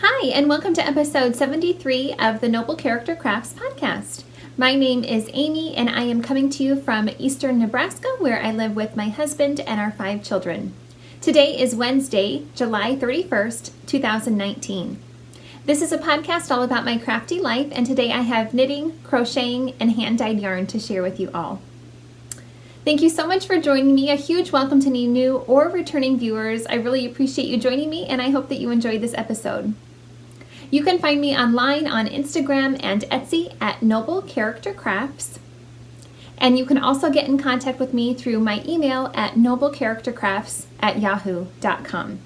Hi, and welcome to episode 73 of the Noble Character Crafts podcast. My name is Amy, and I am coming to you from eastern Nebraska, where I live with my husband and our 5 children. Today is Wednesday, July 31st, 2019. This is a podcast all about my crafty life, and today I have knitting, crocheting, and hand-dyed yarn to share with you all. Thank you so much for joining me. A huge welcome to any new or returning viewers. I really appreciate you joining me, and I hope that you enjoyed this episode. You can find me online on Instagram and Etsy at Noble Character Crafts. And you can also get in contact with me through my email at noblecharactercrafts@yahoo.com.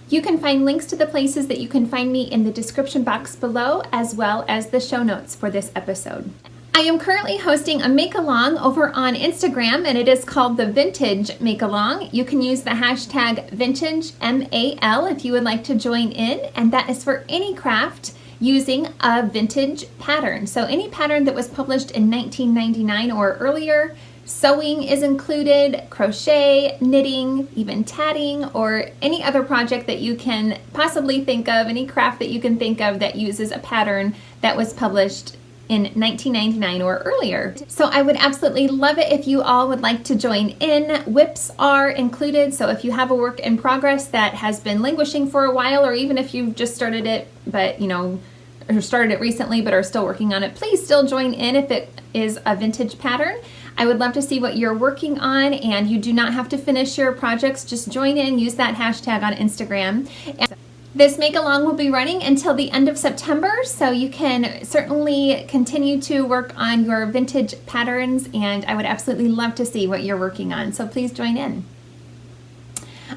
You can find links to the places that you can find me in the description box below, as well as the show notes for this episode. I am currently hosting a make-along over on Instagram, and it is called the Vintage Make-Along. You can use the hashtag VintageMAL if you would like to join in, and that is for any craft using a vintage pattern. So any pattern that was published in 1999 or earlier. Sewing is included, crochet, knitting, even tatting, or any other project that you can possibly think of, any craft that you can think of that uses a pattern that was published in 1999 or earlier. So I would absolutely love it if you all would like to join in. WIPs are included, so if you have a work in progress that has been languishing for a while, or even if you've just started it, but or started it recently but are still working on it, please still join in if it is a vintage pattern. I would love to see what you're working on, and you do not have to finish your projects. Just join in, use that hashtag on Instagram. And this make-along will be running until the end of September, so you can certainly continue to work on your vintage patterns, and I would absolutely love to see what you're working on, so please join in.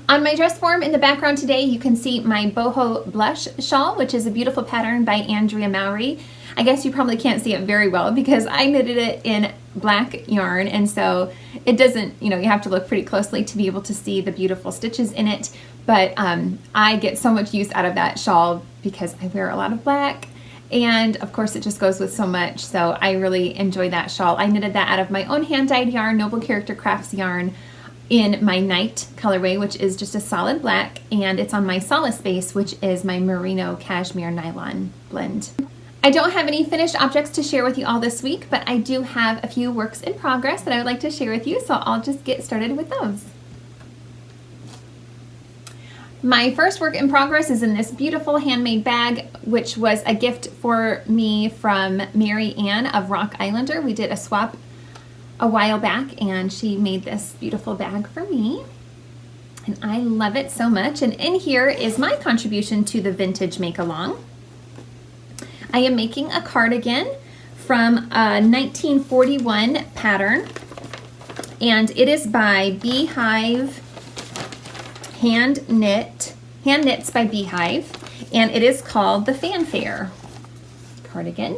On my dress form in the background today, you can see my boho blush shawl, which is a beautiful pattern by Andrea Mowry. I guess you probably can't see it very well because I knitted it in black yarn, and so it doesn't, you have to look pretty closely to be able to see the beautiful stitches in it. But I get so much use out of that shawl because I wear a lot of black, and of course it just goes with so much, so I really enjoy that shawl. I knitted that out of my own hand-dyed yarn, Noble Character Crafts yarn, in my Night colorway, which is just a solid black, and it's on my Solace base, which is my merino cashmere nylon blend. I don't have any finished objects to share with you all this week, but I do have a few works in progress that I would like to share with you, so I'll just get started with those. My first work in progress is in this beautiful handmade bag, which was a gift for me from Mary Ann of Rock Islander. We did a swap a while back, and she made this beautiful bag for me, and I love it so much. And in here is my contribution to the Vintage Make-Along. I am making a cardigan from a 1941 pattern, and it is by Beehive Hand Knits by Beehive, and it is called the Fanfare cardigan,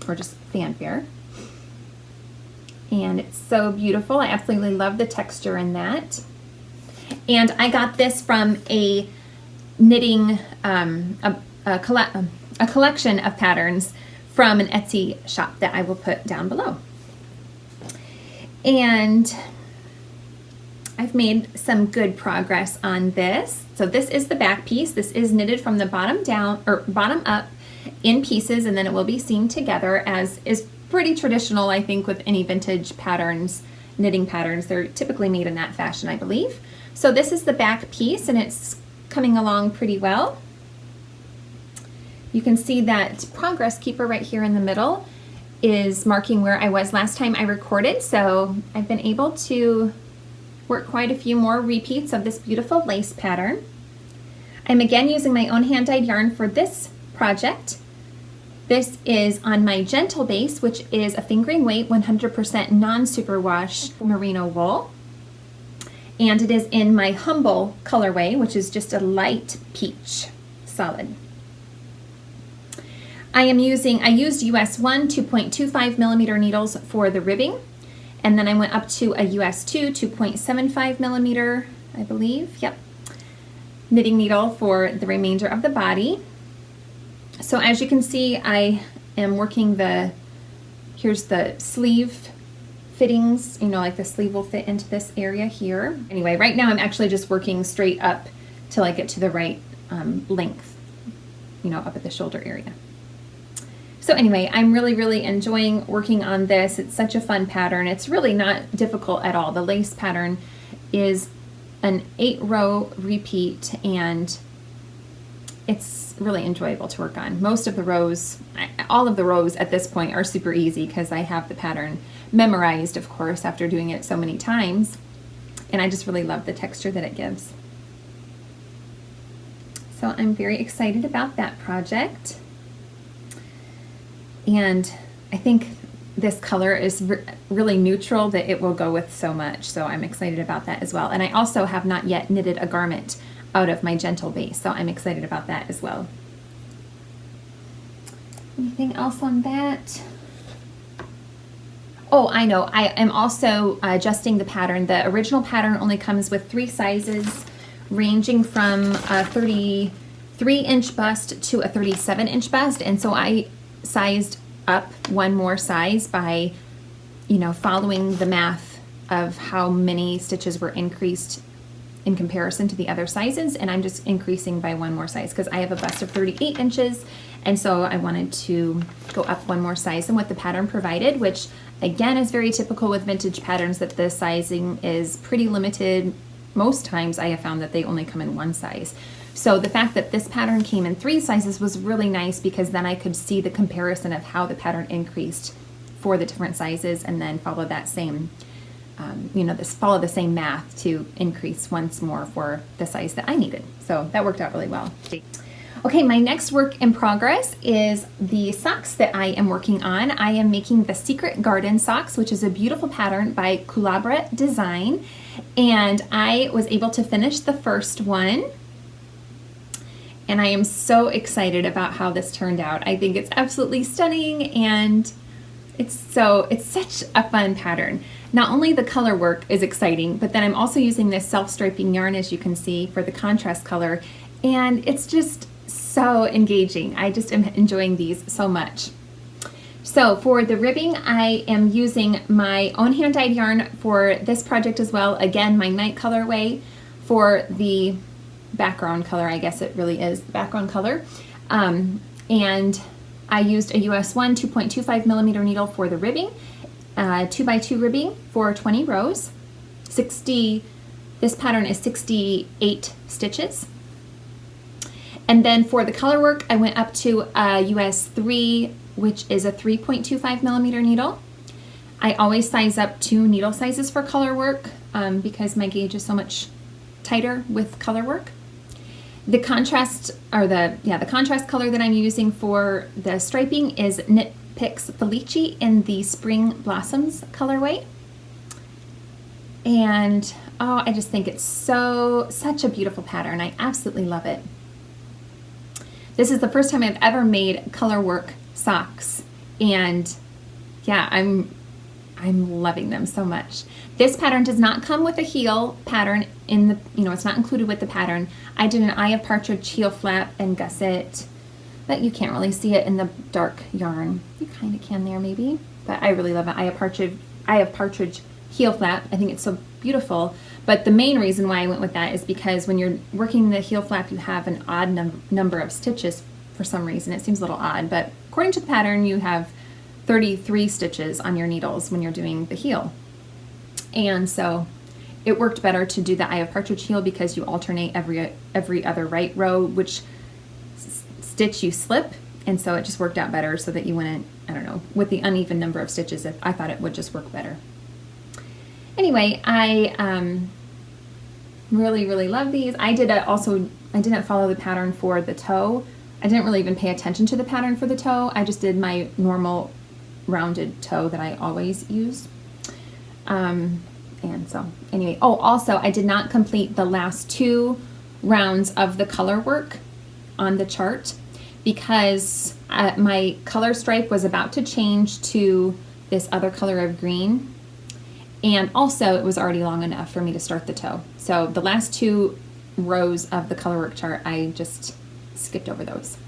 or just Fanfare. And it's so beautiful. I absolutely love the texture in that. And I got this from a knitting, a collection of patterns from an Etsy shop that I will put down below. And I've made some good progress on this. So this is the back piece. This is knitted from the bottom down, or bottom up, in pieces, and then it will be seamed together, as is pretty traditional, I think, with any vintage patterns, knitting patterns. They're typically made in that fashion, I believe. So this is the back piece, and it's coming along pretty well. You can see that progress keeper right here in the middle is marking where I was last time I recorded, so I've been able to work quite a few more repeats of this beautiful lace pattern. I'm again using my own hand-dyed yarn for this project. This is on my Gentle base, which is a fingering weight 100% non-superwash merino wool. And it is in my Humble colorway, which is just a light peach solid. I used US 1 2.25 millimeter needles for the ribbing, and then I went up to a US 2 2.75 millimeter, I believe, knitting needle for the remainder of the body. So as you can see, I am working here's the sleeve fittings, like the sleeve will fit into this area here. Anyway, right now I'm actually just working straight up till I get to the right length up at the shoulder area. So anyway, I'm really enjoying working on this. It's such a fun pattern. It's really not difficult at all. The lace pattern is an 8-row repeat, and it's really enjoyable to work on. Most of the rows, all of the rows at this point are super easy because I have the pattern memorized, of course, after doing it so many times. And I just really love the texture that it gives. So I'm very excited about that project. And I think this color is really neutral, that it will go with so much. So I'm excited about that as well. And I also have not yet knitted a garment out of my gentle base, so I'm excited about that as well. Anything else on that? Oh, I know, I am also adjusting the pattern. The original pattern only comes with 3 sizes, ranging from a 33-inch bust to a 37-inch bust, and so I sized up one more size by, following the math of how many stitches were increased in comparison to the other sizes, and I'm just increasing by one more size because I have a bust of 38 inches, and so I wanted to go up one more size than what the pattern provided, which again is very typical with vintage patterns, that the sizing is pretty limited. Most times I have found that they only come in one size. So the fact that this pattern came in 3 sizes was really nice, because then I could see the comparison of how the pattern increased for the different sizes, and then follow that same follow the same math to increase once more for the size that I needed. So that worked out really well. Okay, my next work in progress is the socks that I am working on. I am making the Secret Garden socks, which is a beautiful pattern by Culabra Design, and I was able to finish the first one. And I am so excited about how this turned out. I think it's absolutely stunning, and it's such a fun pattern. Not only the color work is exciting, but then I'm also using this self-striping yarn, as you can see, for the contrast color, and it's just so engaging. I just am enjoying these so much. So for the ribbing, I am using my own hand-dyed yarn for this project as well. Again, my night colorway. For the background color, I guess it really is the background color. And I used a US 1 2.25 millimeter needle for the ribbing, 2x2 ribbing for 20 rows. This pattern is 68 stitches. And then for the color work, I went up to a US 3, which is a 3.25 millimeter needle. I always size up 2 needle sizes for color work because my gauge is so much tighter with color work. The contrast, or the contrast color that I'm using for the striping is Knit Picks Felici in the Spring Blossoms colorway. And I just think it's such a beautiful pattern. I absolutely love it. This is the first time I've ever made color work socks, and yeah, I'm loving them so much. This pattern does not come with a heel pattern in the, it's not included with the pattern. I did an Eye of Partridge heel flap and gusset, but you can't really see it in the dark yarn. You kind of can there maybe, but I really love it. Eye of Partridge heel flap. I think it's so beautiful, but the main reason why I went with that is because when you're working the heel flap, you have an odd number of stitches for some reason. It seems a little odd, but according to the pattern, you have 33 stitches on your needles when you're doing the heel. And so it worked better to do the Eye of Partridge heel because you alternate every other right row which stitch you slip, and so it just worked out better so that you wouldn't, with the uneven number of stitches, I thought it would just work better. Anyway, I really love these. I didn't follow the pattern for the toe. I didn't really even pay attention to the pattern for the toe. I just did my normal rounded toe that I always use. And so anyway, also I did not complete the last 2 rounds of the color work on the chart because my color stripe was about to change to this other color of green, and also it was already long enough for me to start the toe. So the last 2 rows of the color work chart, I just skipped over those.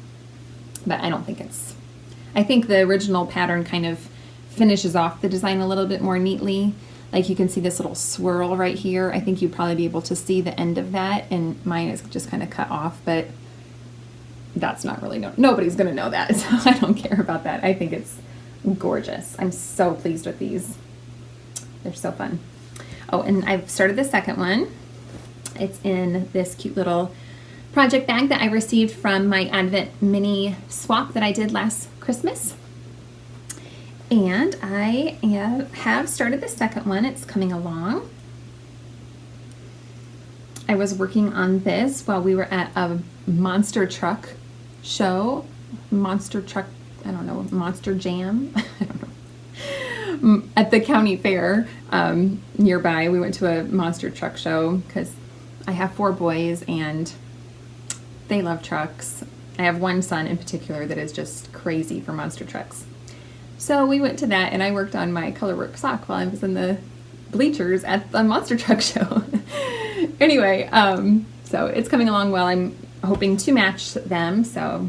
But I think the original pattern kind of finishes off the design a little bit more neatly. Like you can see this little swirl right here. I think you'd probably be able to see the end of that, and mine is just kind of cut off, but that's not really, nobody's gonna know that, so I don't care about that. I think it's gorgeous. I'm so pleased with these. They're so fun. Oh, and I've started the second one. It's in this cute little project bag that I received from my Advent mini swap that I did last Christmas. And I have started the second one. It's coming along. I was working on this while we were at a monster truck show. Monster truck, I don't know, Monster Jam? I don't know. At the county fair nearby, we went to a monster truck show because I have 4 boys and they love trucks. I have one son in particular that is just crazy for monster trucks. So we went to that and I worked on my colorwork sock while I was in the bleachers at the monster truck show. Anyway, so it's coming along well. I'm hoping to match them, so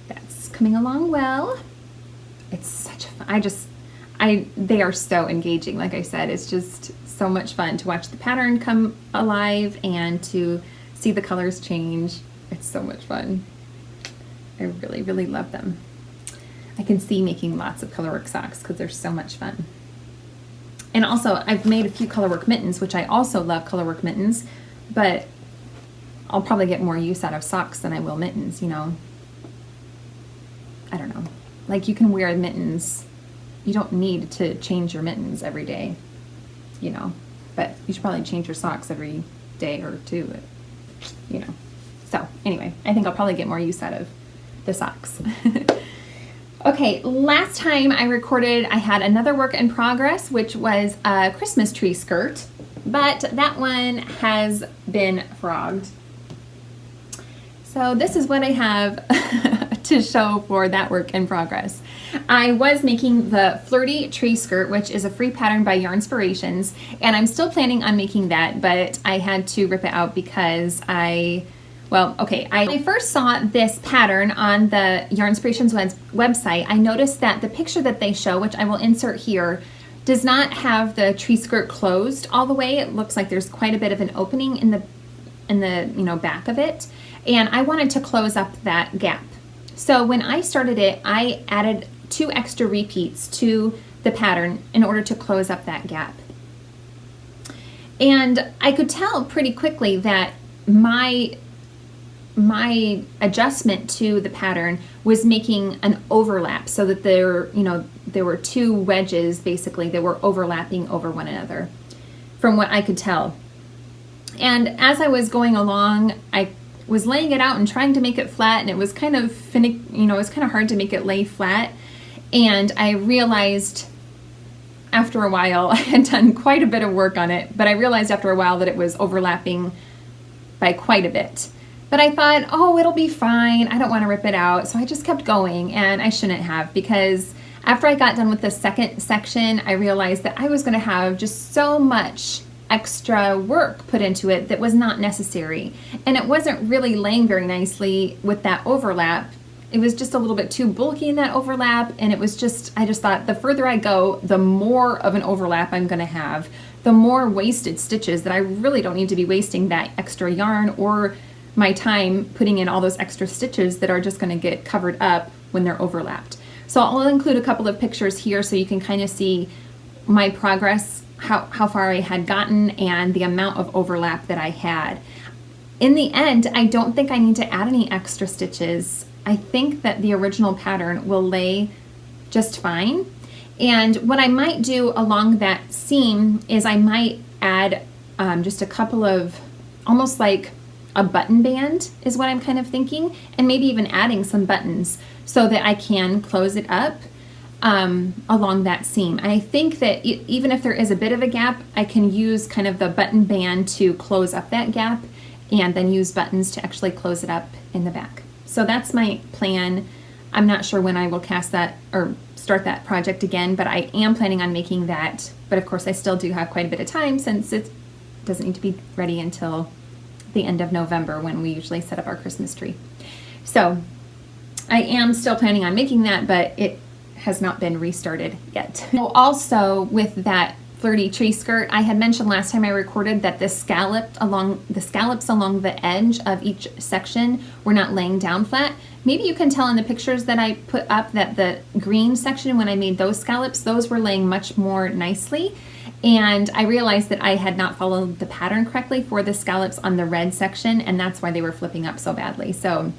that's coming along well. It's such a fun, they are so engaging. Like I said, it's just so much fun to watch the pattern come alive and to see the colors change. It's so much fun. I really, really love them. I can see making lots of colorwork socks because they're so much fun. And also, I've made a few colorwork mittens, which I also love colorwork mittens, but I'll probably get more use out of socks than I will mittens, you know. I don't know. Like, you can wear mittens. You don't need to change your mittens every day, you know, but you should probably change your socks every day or two, you know. So anyway, I think I'll probably get more use out of the socks. Okay, last time I recorded, I had another work in progress, which was a Christmas tree skirt, but that one has been frogged. So this is what I have to show for that work in progress. I was making the Flirty tree skirt, which is a free pattern by Yarnspirations, and I'm still planning on making that, but I had to rip it out because when I first saw this pattern on the Yarnspirations website, I noticed that the picture that they show, which I will insert here, does not have the tree skirt closed all the way. It looks like there's quite a bit of an opening in the back of it, and I wanted to close up that gap. So when I started it, I added 2 extra repeats to the pattern in order to close up that gap. And I could tell pretty quickly that my adjustment to the pattern was making an overlap, so that there were 2 wedges basically that were overlapping over one another, from what I could tell. And as I was going along, I was laying it out and trying to make it flat, and it was kind of finicky, it was kind of hard to make it lay flat. And I realized after a while, I had done quite a bit of work on it, but I realized after a while that it was overlapping by quite a bit. But I thought, oh, it'll be fine. I don't want to rip it out. So I just kept going, and I shouldn't have, because after I got done with the second section, I realized that I was going to have just so much extra work put into it that was not necessary. And it wasn't really laying very nicely with that overlap. It was just a little bit too bulky in that overlap, and I just thought the further I go, the more of an overlap I'm going to have, the more wasted stitches that I really don't need to be wasting that extra yarn or my time putting in all those extra stitches that are just going to get covered up when they're overlapped. So I'll include a couple of pictures here so you can kind of see my progress, how far I had gotten, and the amount of overlap that I had. In the end, I don't think I need to add any extra stitches. I think that the original pattern will lay just fine. And what I might do along that seam is I might add just a couple of, almost like a button band is what I'm kind of thinking, and maybe even adding some buttons so that I can close it up along that seam. And I think that even if there is a bit of a gap, I can use kind of the button band to close up that gap, and then use buttons to actually close it up in the back. So that's my plan. I'm not sure when I will cast that or start that project again, but I am planning on making that. But of course I still do have quite a bit of time, since it doesn't need to be ready until the end of November, when we usually set up our Christmas tree. So I am still planning on making that, but it has not been restarted yet. Also, with that Flirty tree skirt. I had mentioned last time I recorded that the scallops along the edge of each section were not laying down flat. Maybe you can tell in the pictures that I put up that the green section, when I made those scallops, those were laying much more nicely. And I realized that I had not followed the pattern correctly for the scallops on the red section, and that's why they were flipping up so badly. So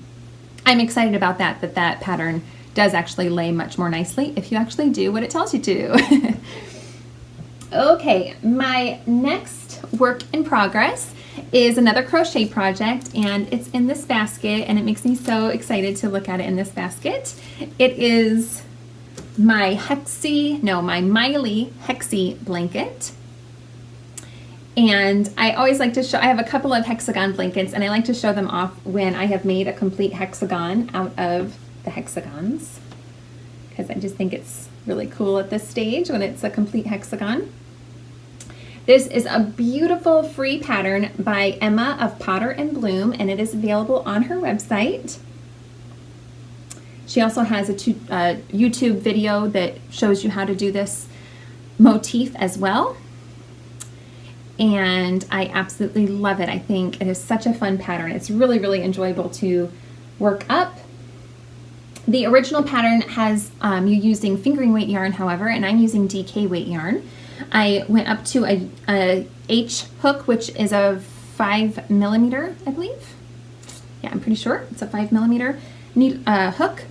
I'm excited about that pattern does actually lay much more nicely if you actually do what it tells you to. Okay, my next work in progress is another crochet project, and it's in this basket, and it makes me so excited to look at it in this basket. It is my Miley Hexi blanket. And I always like to show, I have a couple of hexagon blankets, and I like to show them off when I have made a complete hexagon out of the hexagons, because I just think it's really cool at this stage when it's a complete hexagon. This is a beautiful free pattern by Emma of Potter and Bloom, and it is available on her website. She also has a YouTube video that shows you how to do this motif as well. And I absolutely love it. I think it is such a fun pattern. It's really, really enjoyable to work up. The original pattern has you using fingering weight yarn, however, and I'm using DK weight yarn. I went up to a H hook, which is a 5mm, I believe. Yeah, I'm pretty sure it's a 5mm hook.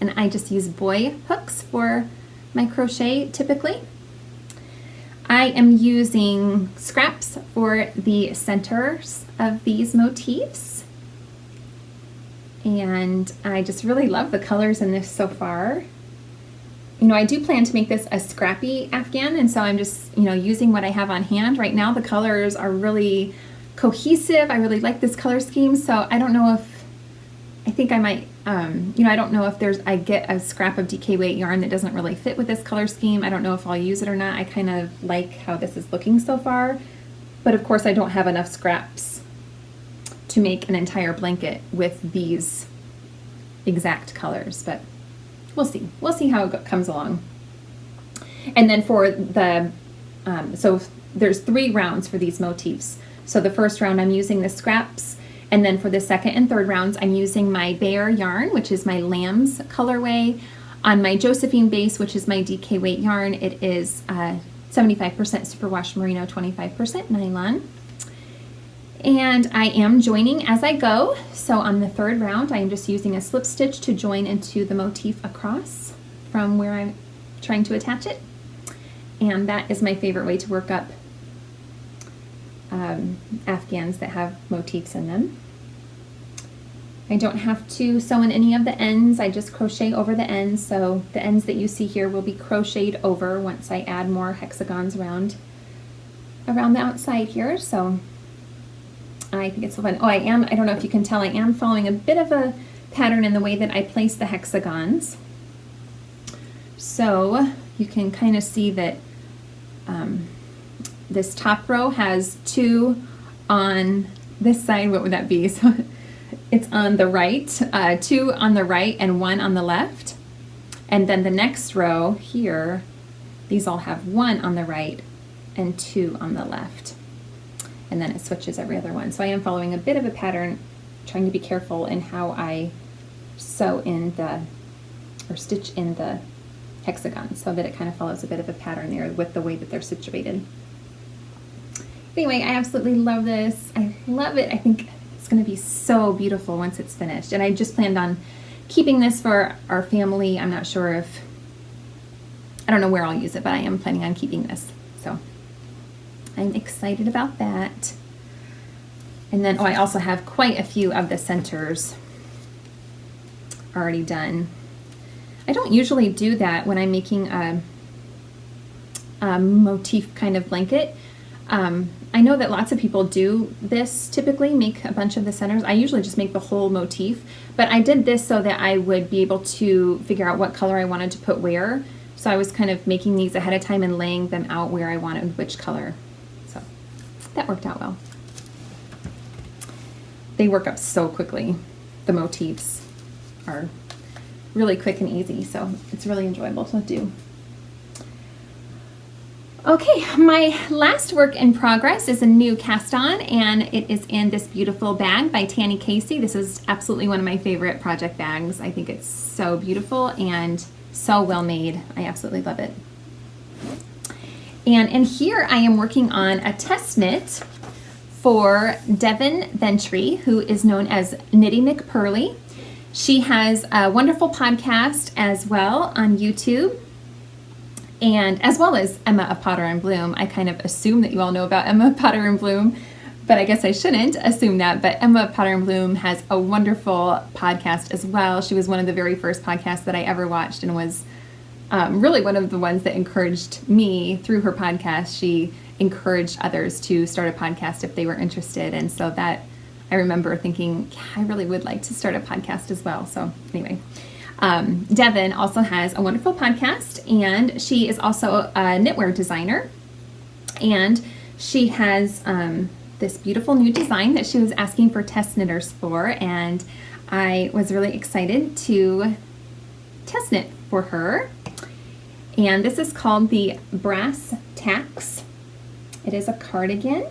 And I just use boy hooks for my crochet typically. I am using scraps for the centers of these motifs. And I just really love the colors in this so far. You know, I do plan to make this a scrappy Afghan, and so I'm just, you know, using what I have on hand. Right now the colors are really cohesive. I really like this color scheme, so I don't know if, I think I might, you know, I don't know if I get a scrap of DK weight yarn that doesn't really fit with this color scheme. I don't know if I'll use it or not. I kind of like how this is looking so far, but of course I don't have enough scraps to make an entire blanket with these exact colors, but we'll see. We'll see how it comes along. And then for the, so there's 3 rounds for these motifs. So the first round I'm using the scraps, and then for the second and third rounds I'm using my Bear yarn, which is my Lamb's colorway. On my Josephine base, which is my DK weight yarn, it is 75% superwash merino, 25% nylon. And I am joining as I go. So on the third round, I am just using a slip stitch to join into the motif across from where I'm trying to attach it. And that is my favorite way to work up Afghans that have motifs in them. I don't have to sew in any of the ends. I just crochet over the ends. So the ends that you see here will be crocheted over once I add more hexagons around the outside here. So I think it's so fun. Oh, I don't know if you can tell, I am following a bit of a pattern in the way that I place the hexagons. So you can kind of see that this top row has 2 on this side. What would that be? So it's on the right, 2 on the right and 1 on the left. And then the next row here, these all have 1 on the right and 2 on the left. And then it switches every other one. So I am following a bit of a pattern, trying to be careful in how I sew in or stitch in the hexagons so that it kind of follows a bit of a pattern there with the way that they're situated. Anyway, I absolutely love this. I love it. I think it's going to be so beautiful once it's finished. And I just planned on keeping this for our family. I'm not sure if, I don't know where I'll use it, but I am planning on keeping this. So I'm excited about that. And then, oh, I also have quite a few of the centers already done. I don't usually do that when I'm making a motif kind of blanket. I know that lots of people do this, typically make a bunch of the centers. I usually just make the whole motif, but I did this so that I would be able to figure out what color I wanted to put where. So I was kind of making these ahead of time and laying them out where I wanted which color. So that worked out well. They work up so quickly. The motifs are really quick and easy, so it's really enjoyable to do. Okay, my last work in progress is a new cast on, and it is in this beautiful bag by Tanny Casey. This is absolutely one of my favorite project bags. I think it's so beautiful and so well made. I absolutely love it. And in here I am working on a test knit for Devin Ventry, who is known as Knitty McPurley. She has a wonderful podcast as well on YouTube, and as well as Emma of Potter and Bloom. I kind of assume that you all know about Emma of Potter and Bloom, but I guess I shouldn't assume that. But Emma of Potter and Bloom has a wonderful podcast as well. She was one of the very first podcasts that I ever watched, and was really one of the ones that encouraged me through her podcast. She encouraged others to start a podcast if they were interested, and so that I remember thinking, yeah, I really would like to start a podcast as well. So anyway. Devin also has a wonderful podcast, and she is also a knitwear designer, and she has this beautiful new design that she was asking for test knitters for, and I was really excited to test knit for her. And this is called the Brass Tacks. It is a cardigan,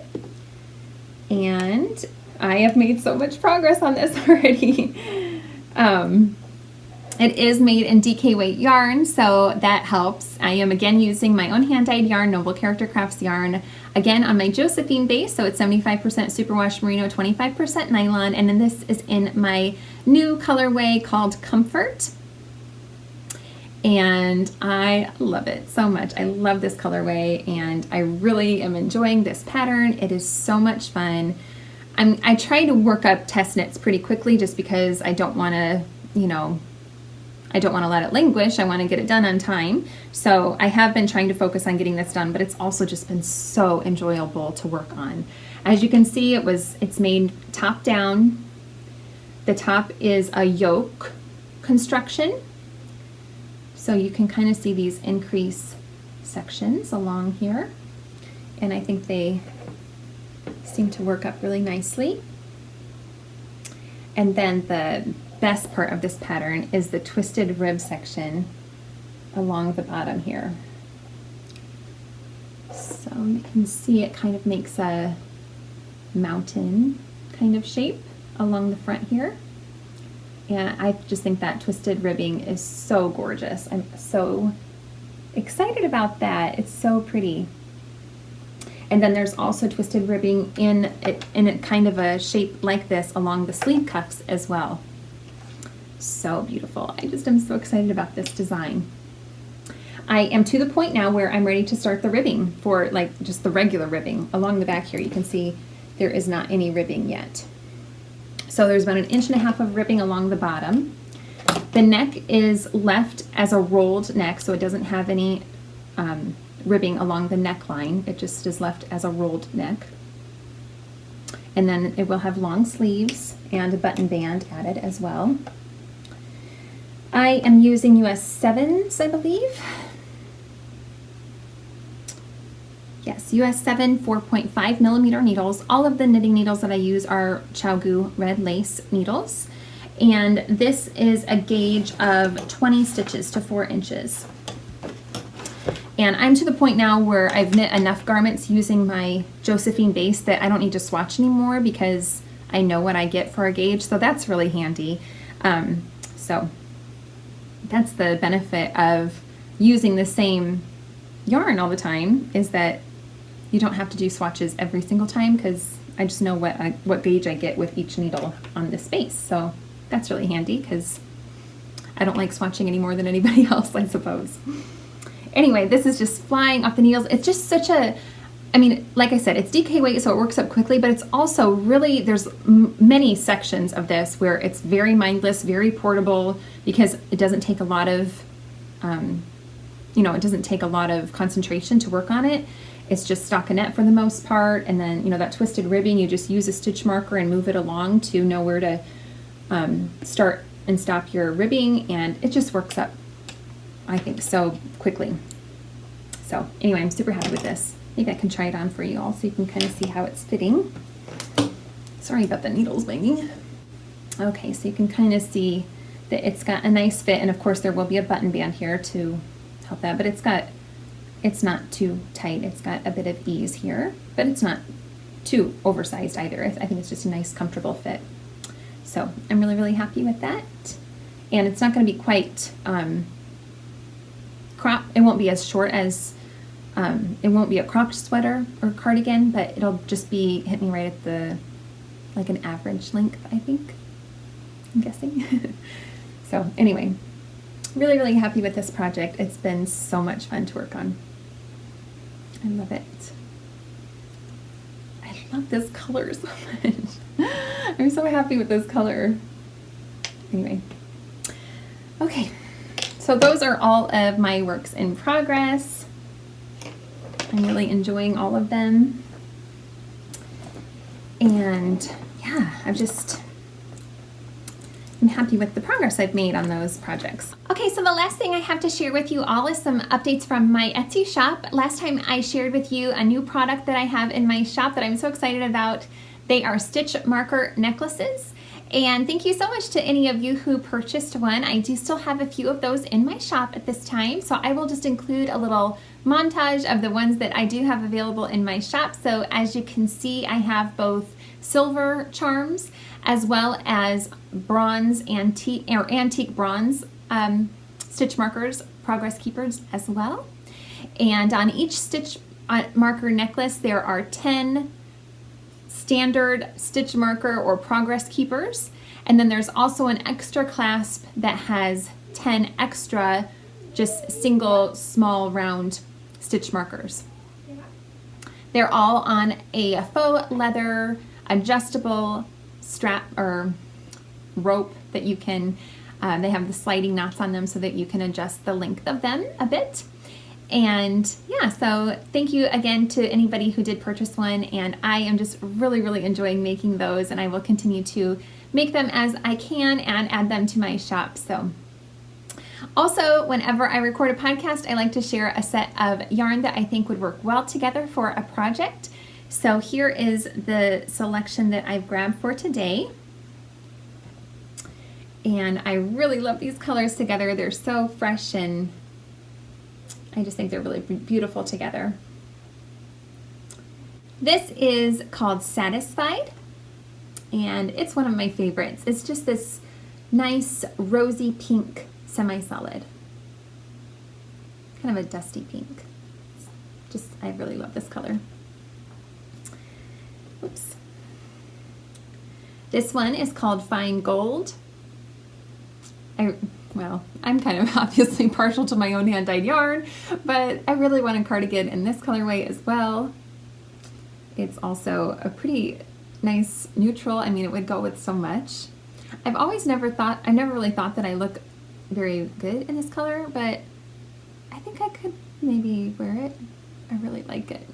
and I have made so much progress on this already. It is made in DK weight yarn, so that helps. I am again using my own hand-dyed yarn, Noble Character Crafts yarn, again on my Josephine base, so it's 75% superwash merino, 25% nylon, and then this is in my new colorway called Comfort. And I love it so much. I love this colorway, and I really am enjoying this pattern. It is so much fun. I try to work up test knits pretty quickly just because I don't want to, I don't want to let it languish. I want to get it done on time. So I have been trying to focus on getting this done, but it's also just been so enjoyable to work on. As you can see, it's made top down. The top is a yoke construction. So you can kind of see these increase sections along here. And I think they seem to work up really nicely. And then the best part of this pattern is the twisted rib section along the bottom here. So you can see it kind of makes a mountain kind of shape along the front here. And I just think that twisted ribbing is so gorgeous. I'm so excited about that. It's so pretty. And then there's also twisted ribbing in a kind of a shape like this along the sleeve cuffs as well. So beautiful. I just am so excited about this design. I am to the point now where I'm ready to start the ribbing for like just the regular ribbing. Along the back here you can see there is not any ribbing yet. So there's about 1.5 inches of ribbing along the bottom. The neck is left as a rolled neck, so it doesn't have any ribbing along the neckline. It just is left as a rolled neck. And then it will have long sleeves and a button band added as well. I am using US 7s, I believe. Yes, US 7 4.5 millimeter needles. All of the knitting needles that I use are Chowgu red lace needles. And this is a gauge of 20 stitches to 4 inches. And I'm to the point now where I've knit enough garments using my Josephine base that I don't need to swatch anymore because I know what I get for a gauge, so that's really handy. So that's the benefit of using the same yarn all the time, is that you don't have to do swatches every single time because I just know what gauge I get with each needle on this base. So that's really handy because I don't like swatching any more than anybody else, I suppose. Anyway, this is just flying off the needles. It's just such a, I mean, like I said, it's DK weight, so it works up quickly, but it's also really, there's many sections of this where it's very mindless, very portable, because it doesn't take a lot of, it doesn't take a lot of concentration to work on it. It's just stockinette for the most part, and then, that twisted ribbing, you just use a stitch marker and move it along to know where to start and stop your ribbing, and it just works up, I think, so quickly. So anyway, I'm super happy with this. Maybe I can try it on for you all so you can kind of see how it's fitting. Sorry about the needles banging. Okay, so you can kind of see that it's got a nice fit, and of course there will be a button band here to help that, but it's got it's not too tight. It's got a bit of ease here, but it's not too oversized either. I think it's just a nice, comfortable fit. So I'm really, really happy with that. And it's not going to be quite crop. It won't be as short as, it won't be a cropped sweater or cardigan, but it'll just be, hit me right at the, like an average length, I think, I'm guessing. So anyway, really, really happy with this project. It's been so much fun to work on. I love it. I love this color so much. I'm so happy with this color. Anyway, okay, so those are all of my works in progress. I'm really enjoying all of them. And yeah, I'm happy with the progress I've made on those projects. Okay, so the last thing I have to share with you all is some updates from my Etsy shop. Last time I shared with you a new product that I have in my shop that I'm so excited about. They are stitch marker necklaces. And thank you so much to any of you who purchased one. I do still have a few of those in my shop at this time, so I will just include a little montage of the ones that I do have available in my shop. So as you can see, I have both silver charms as well as bronze antique bronze stitch markers, progress keepers as well. And on each stitch marker necklace, there are 10 standard stitch marker or progress keepers. And then there's also an extra clasp that has 10 extra just single small round stitch markers. They're all on a faux leather adjustable strap or rope that you can, they have the sliding knots on them so that you can adjust the length of them a bit. And yeah, so thank you again to anybody who did purchase one, and I am just really, really enjoying making those, and I will continue to make them as I can and add them to my shop. So also, whenever I record a podcast, I like to share a set of yarn that I think would work well together for a project. So here is the selection that I've grabbed for today. And I really love these colors together. They're so fresh and I just think they're really beautiful together. This is called Satisfied, and it's one of my favorites. It's just this nice rosy pink semi-solid, kind of a dusty pink. I really love this color. Oops. This one is called Fine Gold. I'm kind of obviously partial to my own hand-dyed yarn, but I really want a cardigan in this colorway as well. It's also a pretty nice neutral. I mean, it would go with so much. I've never really thought that I look very good in this color, but I think I could maybe wear it. I really like it.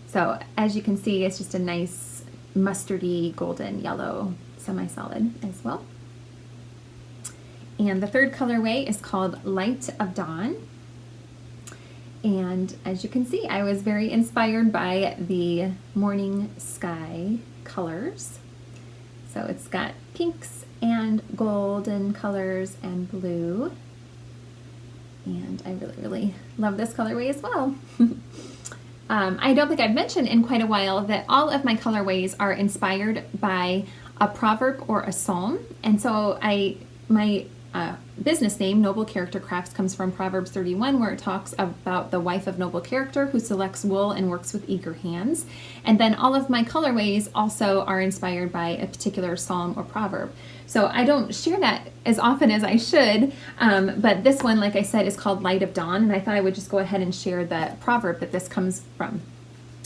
So as you can see, it's just a nice mustardy golden yellow semi-solid as well. And the third colorway is called Light of Dawn. And as you can see, I was very inspired by the morning sky colors. So it's got pinks and golden colors and blue. And I really, really love this colorway as well. I don't think I've mentioned in quite a while that all of my colorways are inspired by a proverb or a psalm. And so my business name, Noble Character Crafts, comes from Proverbs 31, where it talks about the wife of noble character who selects wool and works with eager hands. And then all of my colorways also are inspired by a particular psalm or proverb. So I don't share that as often as I should, but this one, like I said, is called Light of Dawn, and I thought I would just go ahead and share the proverb that this comes from.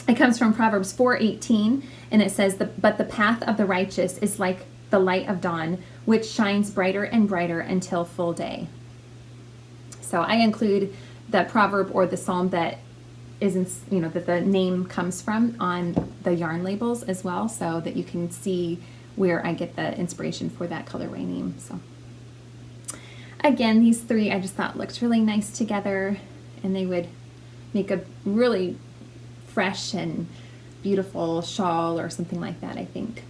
It comes from Proverbs 4:18, and it says, "But the path of the righteous is like the light of dawn, which shines brighter and brighter until full day." So I include the proverb or the psalm that that the name comes from on the yarn labels as well, so that you can see where I get the inspiration for that colorway name. So again, these three I just thought looked really nice together, and they would make a really fresh and beautiful shawl or something like that, I think.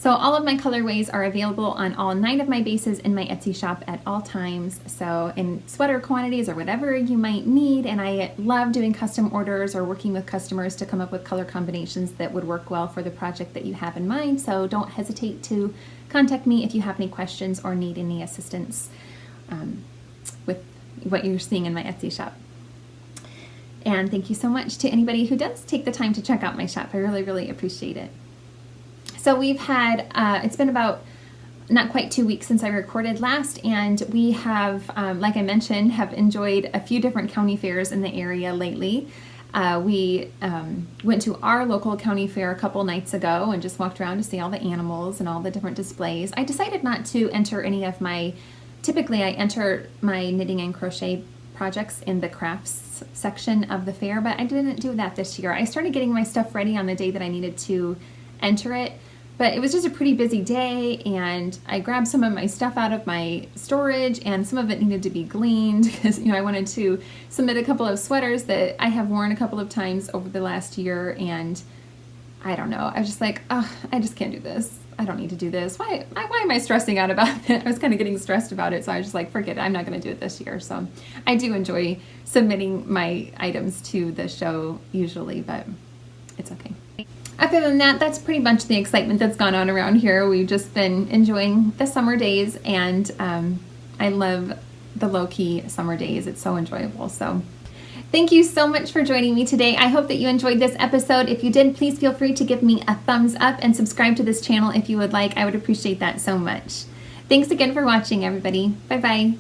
So all of my colorways are available on all 9 of my bases in my Etsy shop at all times. So in sweater quantities or whatever you might need. And I love doing custom orders or working with customers to come up with color combinations that would work well for the project that you have in mind. So don't hesitate to contact me if you have any questions or need any assistance with what you're seeing in my Etsy shop. And thank you so much to anybody who does take the time to check out my shop. I really, really appreciate it. So we've had, it's been about not quite 2 weeks since I recorded last, and we have, like I mentioned, have enjoyed a few different county fairs in the area lately. We went to our local county fair a couple nights ago and just walked around to see all the animals and all the different displays. I decided not to enter any of typically I enter my knitting and crochet projects in the crafts section of the fair, but I didn't do that this year. I started getting my stuff ready on the day that I needed to enter it, but it was just a pretty busy day, and I grabbed some of my stuff out of my storage, and some of it needed to be gleaned because, I wanted to submit a couple of sweaters that I have worn a couple of times over the last year, and I don't know, I was just like, oh, I just can't do this. I don't need to do this. Why am I stressing out about it? I was kind of getting stressed about it, so I was just like, forget it. I'm not going to do it this year. So I do enjoy submitting my items to the show usually, but it's okay. Other than that, that's pretty much the excitement that's gone on around here. We've just been enjoying the summer days, and I love the low-key summer days. It's so enjoyable. So thank you so much for joining me today. I hope that you enjoyed this episode. If you did, please feel free to give me a thumbs up and subscribe to this channel if you would like. I would appreciate that so much. Thanks again for watching, everybody. Bye-bye.